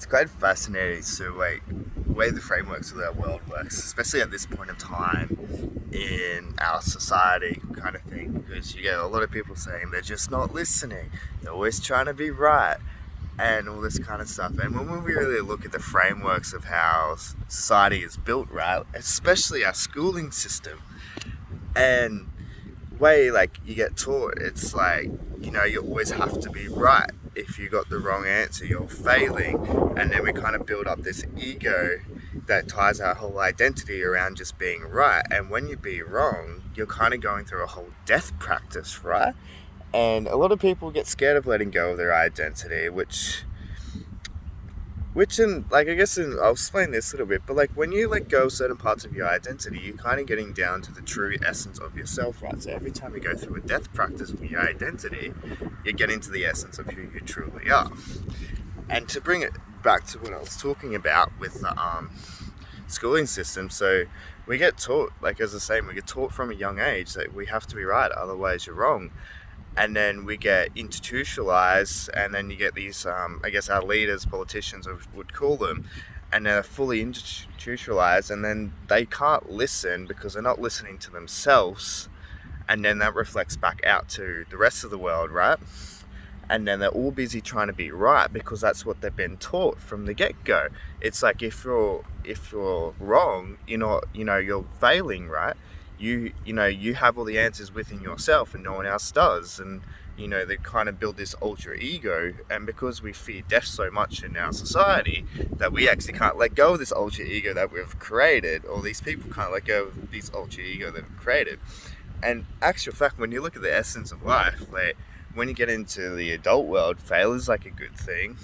It's quite fascinating to like the way the frameworks of our world works, especially at this point of time in our society, kind of thing. Because you get a lot of people saying they're just not listening, they're always trying to be right, and all this kind of stuff. And when we really look at the frameworks of how society is built, right, especially our schooling system, and way like you get taught, it's like you always have to be right. If you got the wrong answer, you're failing. And then we kind of build up this ego that ties our whole identity around just being right. And when you be wrong, you're kind of going through a whole death practice, right? And a lot of people get scared of letting go of their identity, which in like I guess I'll explain this a little bit, but like when you let go of certain parts of your identity, you're kind of getting down to the true essence of yourself, right? So every time you go through a death practice with your identity, you're getting to the essence of who you truly are. And to bring it back to what I was talking about with the schooling system, so we get taught, like as I was saying, we get taught from a young age that we have to be right, otherwise you're wrong. And then we get institutionalized, and then you get these I guess our leaders, politicians would call them, and they're fully institutionalized, and then they can't listen because they're not listening to themselves, and then that reflects back out to the rest of the world, right? And then they're all busy trying to be right because that's what they've been taught from the get-go. It's like if you're wrong, you're failing, right? You have all the answers within yourself and no one else does. And they kind of build this ultra ego, and because we fear death so much in our society, that we actually can't let go of this ultra ego that we've created, or these people can't let go of this ultra ego that we've created. And actual fact, when you look at the essence of life, like when you get into the adult world, fail is like a good thing.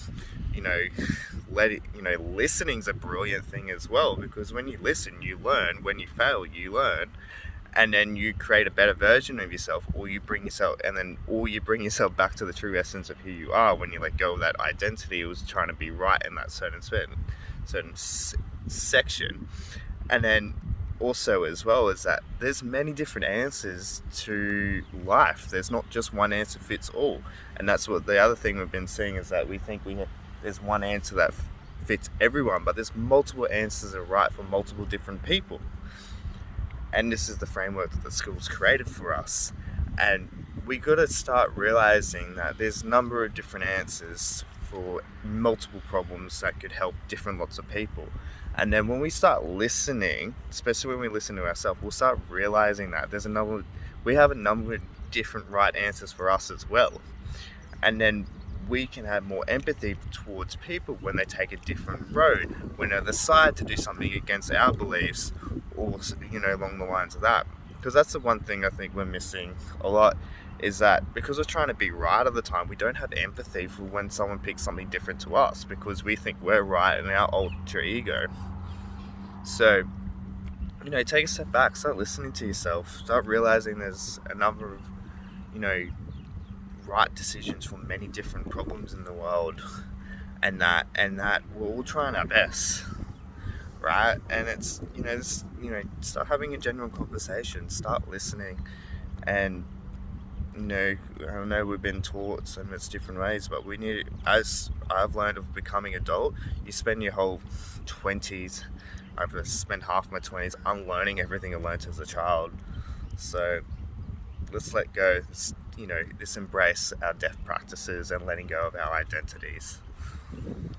Listening's a brilliant thing as well, because when you listen, you learn. When you fail, you learn, and then you create a better version of yourself, or you bring yourself back to the true essence of who you are. When you let go of that identity, it was trying to be right in that certain section. And then also as well is that there's many different answers to life. There's not just one answer fits all. And that's what the other thing we've been seeing, is that we think there's one answer that fits everyone, but there's multiple answers that are right for multiple different people. And this is the framework that the school's created for us. And we got to start realizing that there's a number of different answers for multiple problems that could help different lots of people. And then when we start listening, especially when we listen to ourselves, we'll start realizing that we have a number of different right answers for us as well. And then we can have more empathy towards people when they take a different road, when they decide to do something against our beliefs, or along the lines of that. Because that's the one thing I think we're missing a lot, is that because we're trying to be right all the time, we don't have empathy for when someone picks something different to us, because we think we're right in our ultra ego. So, take a step back, start listening to yourself, start realizing there's a number of, right decisions for many different problems in the world, and that we're all trying our best, right? And it's start having a genuine conversation, start listening. And I know we've been taught so much different ways, but we need, as I've learned of becoming adult, you spend your whole 20s, I've spent half my 20s unlearning everything I learned as a child. So let's let go, let's embrace our death practices and letting go of our identities.